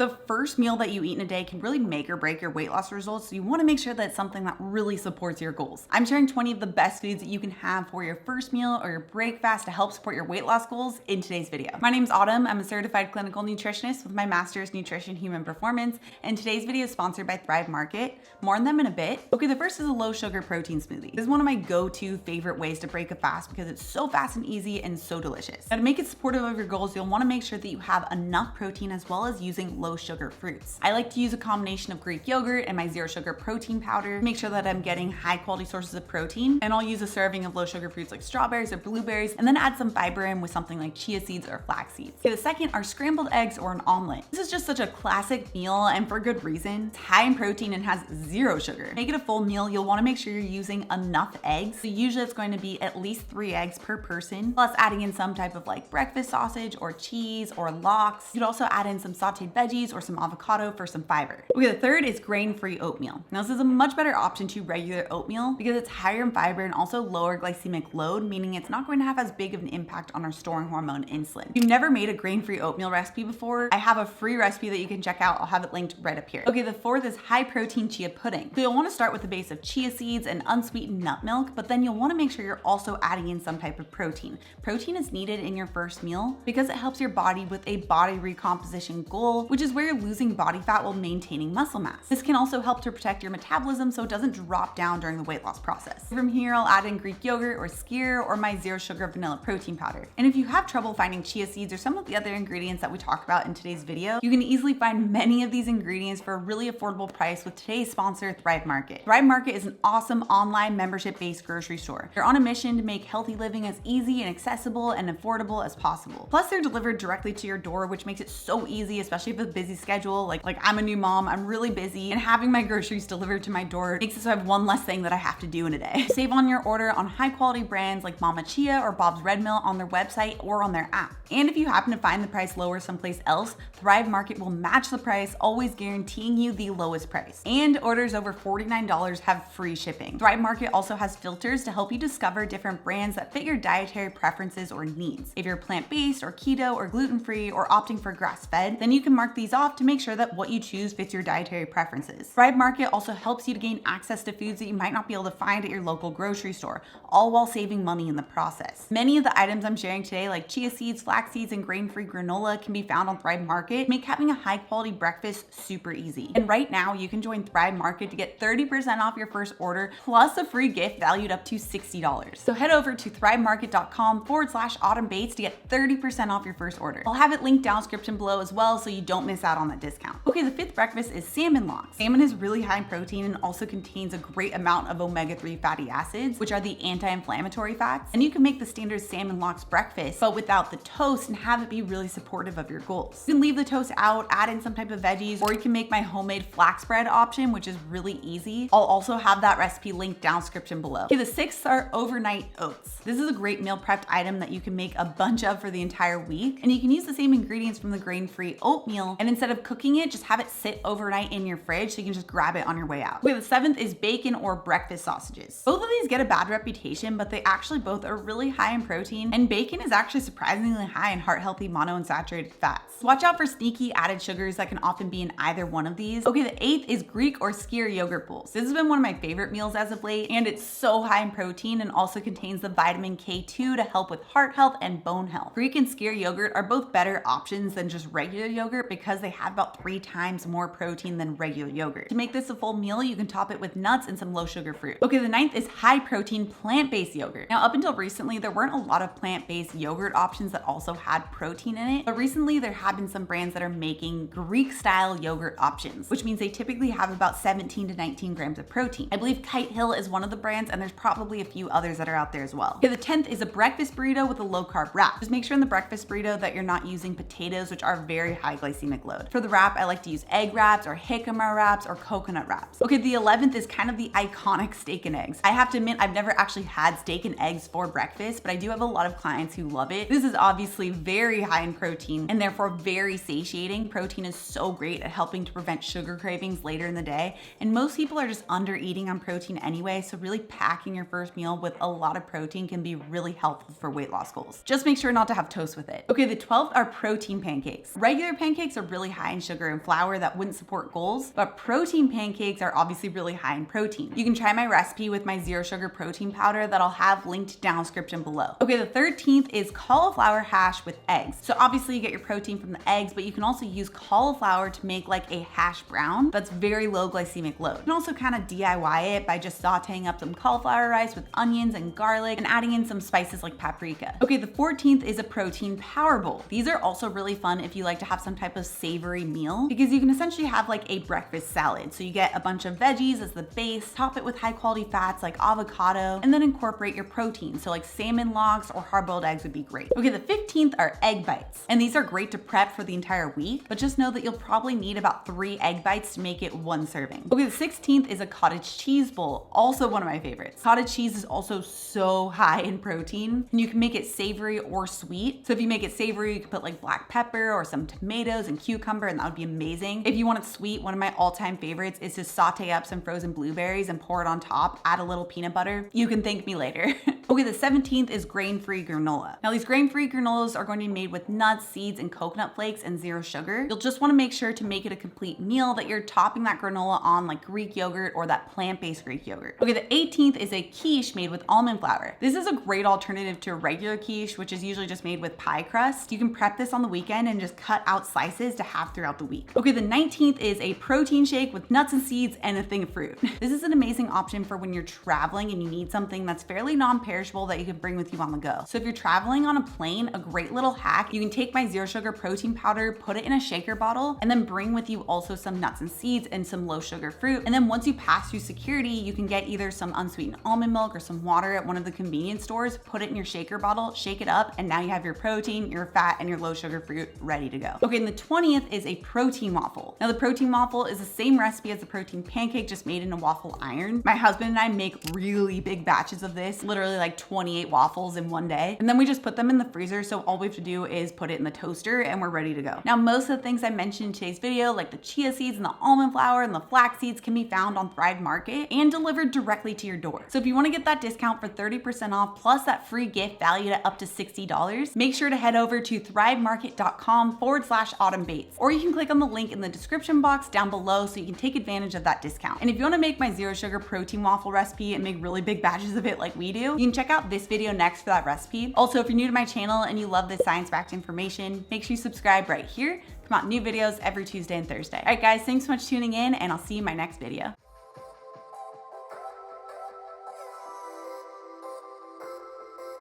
The first meal that you eat in a day can really make or break your weight loss results, so you want to make sure that it's something that really supports your goals. I'm sharing 20 of the best foods that you can have for your first meal or your breakfast to help support your weight loss goals in today's video. My name's Autumn. I'm a certified clinical nutritionist with my master's nutrition human performance, and today's video is sponsored by Thrive Market. More on them in a bit. Okay, the first is a low sugar protein smoothie. This is one of my go-to favorite ways to break a fast because it's so fast and easy and so delicious. Now, to make it supportive of your goals, you'll want to make sure that you have enough protein as well as using low sugar fruits. I like to use a combination of Greek yogurt and my zero sugar protein powder. Make sure that I'm getting high quality sources of protein, and I'll use a serving of low sugar fruits like strawberries or blueberries, and then add some fiber in with something like chia seeds or flax seeds. Okay, the second are scrambled eggs or an omelet. This is just such a classic meal, and for good reason. It's high in protein and has zero sugar. To make it a full meal, you'll want to make sure you're using enough eggs. So usually it's going to be at least 3 eggs per person, plus adding in some type of like breakfast sausage or cheese or lox. You could also add in some sauteed veggies or some avocado for some fiber. Okay, the third is grain-free oatmeal. Now, this is a much better option to regular oatmeal because it's higher in fiber and also lower glycemic load, meaning it's not going to have as big of an impact on our storing hormone insulin. If you've never made a grain-free oatmeal recipe before, I have a free recipe that you can check out. I'll have it linked right up here. Okay, the fourth is high-protein chia pudding. So you'll want to start with a base of chia seeds and unsweetened nut milk, but then you'll want to make sure you're also adding in some type of protein. Protein is needed in your first meal because it helps your body with a body recomposition goal, which is where you're losing body fat while maintaining muscle mass. This can also help to protect your metabolism so it doesn't drop down during the weight loss process. From here, I'll add in Greek yogurt or Skyr or my zero sugar vanilla protein powder. And if you have trouble finding chia seeds or some of the other ingredients that we talked about in today's video, you can easily find many of these ingredients for a really affordable price with today's sponsor, Thrive Market. Thrive Market is an awesome online membership-based grocery store. They're on a mission to make healthy living as easy and accessible and affordable as possible. Plus, they're delivered directly to your door, which makes it so easy, especially with a busy schedule. Like I'm a new mom, I'm really busy, and having my groceries delivered to my door makes it so I have one less thing that I have to do in a day. Save on your order on high quality brands like Mama Chia or Bob's Red Mill on their website or on their app. And if you happen to find the price lower someplace else, Thrive Market will match the price, always guaranteeing you the lowest price. And orders over $49 have free shipping. Thrive Market also has filters to help you discover different brands that fit your dietary preferences or needs. If you're plant-based or keto or gluten-free or opting for grass-fed, then you can mark these off to make sure that what you choose fits your dietary preferences. Thrive Market also helps you to gain access to foods that you might not be able to find at your local grocery store, all while saving money in the process. Many of the items I'm sharing today, like chia seeds, flax seeds, and grain-free granola, can be found on Thrive Market, make having a high-quality breakfast super easy. And right now, you can join Thrive Market to get 30% off your first order, plus a free gift valued up to $60. So head over to thrivemarket.com/autumnbates to get 30% off your first order. I'll have it linked down in the description below as well, so you don't miss out on that discount. Okay, the fifth breakfast is Salmon Lox. Salmon is really high in protein and also contains a great amount of omega-3 fatty acids, which are the anti-inflammatory fats. And you can make the standard Salmon Lox breakfast, but without the toast, and have it be really supportive of your goals. You can leave the toast out, add in some type of veggies, or you can make my homemade flax bread option, which is really easy. I'll also have that recipe linked down in the description below. Okay, the sixth are overnight oats. This is a great meal prepped item that you can make a bunch of for the entire week, and you can use the same ingredients from the grain-free oatmeal, and instead of cooking it, just have it sit overnight in your fridge so you can just grab it on your way out. Okay, the seventh is bacon or breakfast sausages. Both of these get a bad reputation, but they actually both are really high in protein, and bacon is actually surprisingly high in heart-healthy monounsaturated fats. Watch out for sneaky added sugars that can often be in either one of these. Okay, the eighth is Greek or Skyr yogurt bowls. This has been one of my favorite meals as of late, and it's so high in protein and also contains the vitamin K2 to help with heart health and bone health. Greek and Skyr yogurt are both better options than just regular yogurt because they have about 3 times more protein than regular yogurt. To make this a full meal, you can top it with nuts and some low sugar fruit. Okay, the ninth is high protein plant-based yogurt. Now, up until recently, there weren't a lot of plant-based yogurt options that also had protein in it, but recently there have been some brands that are making Greek style yogurt options, which means they typically have about 17 to 19 grams of protein. I believe Kite Hill is one of the brands, and there's probably a few others that are out there as well. Okay, the 10th is a breakfast burrito with a low carb wrap. Just make sure in the breakfast burrito that you're not using potatoes, which are very high glycemic load. For the wrap, I like to use egg wraps or jicama wraps or coconut wraps. Okay, the 11th is kind of the iconic steak and eggs. I have to admit, I've never actually had steak and eggs for breakfast, but I do have a lot of clients who love it. This is obviously very high in protein and therefore very satiating. Protein is so great at helping to prevent sugar cravings later in the day, and most people are just under eating on protein anyway, so really packing your first meal with a lot of protein can be really helpful for weight loss goals. Just make sure not to have toast with it. Okay, the 12th are protein pancakes. Regular pancakes are really high in sugar and flour that wouldn't support goals, but protein pancakes are obviously really high in protein. You can try my recipe with my zero sugar protein powder that I'll have linked down description below. Okay, the 13th is cauliflower hash with eggs. So obviously you get your protein from the eggs, but you can also use cauliflower to make like a hash brown that's very low glycemic load. You can also kind of DIY it by just sauteing up some cauliflower rice with onions and garlic and adding in some spices like paprika. Okay, the 14th is a protein power bowl. These are also really fun if you like to have some type of savory meal, because you can essentially have like a breakfast salad. So you get a bunch of veggies as the base, top it with high quality fats like avocado, and then incorporate your protein. So like salmon lox or hard-boiled eggs would be great. Okay, the 15th are egg bites. And these are great to prep for the entire week, but just know that you'll probably need about 3 egg bites to make it 1 serving. Okay, the 16th is a cottage cheese bowl, also one of my favorites. Cottage cheese is also so high in protein, and you can make it savory or sweet. So if you make it savory, you can put like black pepper or some tomatoes and cucumber, and that would be amazing. If you want it sweet, one of my all-time favorites is to saute up some frozen blueberries and pour it on top, add a little peanut butter. You can thank me later. Okay, the 17th is grain-free granola. Now these grain-free granolas are going to be made with nuts, seeds, and coconut flakes and 0 sugar. You'll just want to make sure to make it a complete meal that you're topping that granola on like Greek yogurt or that plant-based Greek yogurt. Okay, the 18th is a quiche made with almond flour. This is a great alternative to a regular quiche, which is usually just made with pie crust. You can prep this on the weekend and just cut out slices to have throughout the week. Okay, the 19th is a protein shake with nuts and seeds and a thing of fruit. This is an amazing option for when you're traveling and you need something that's fairly non-perishable that you can bring with you on the go. So if you're traveling on a plane, a great little hack, you can take my 0 sugar protein powder, put it in a shaker bottle, and then bring with you also some nuts and seeds and some low sugar fruit. And then once you pass through security, you can get either some unsweetened almond milk or some water at one of the convenience stores, put it in your shaker bottle, shake it up, and now you have your protein, your fat, and your low sugar fruit ready to go. Okay, and the 20th is a protein waffle. Now the protein waffle is the same recipe as the protein pancake, just made in a waffle iron. My husband and I make really big batches of this, literally like 28 waffles in one day. And then we just put them in the freezer. So all we have to do is put it in the toaster and we're ready to go. Now, most of the things I mentioned in today's video, like the chia seeds and the almond flour and the flax seeds, can be found on Thrive Market and delivered directly to your door. So if you want to get that discount for 30% off plus that free gift valued at up to $60, make sure to head over to thrivemarket.com/autumnbates, or you can click on the link in the description box down below so you can take advantage of that discount. And if you want to make my 0 sugar protein waffle recipe and make really big batches of it like we do, you can check out this video next for that recipe. Also, if you're new to my channel and you love this science-backed information, make sure you subscribe right here. Come out new videos every Tuesday and Thursday. All right, guys, thanks so much for tuning in, and I'll see you in my next video.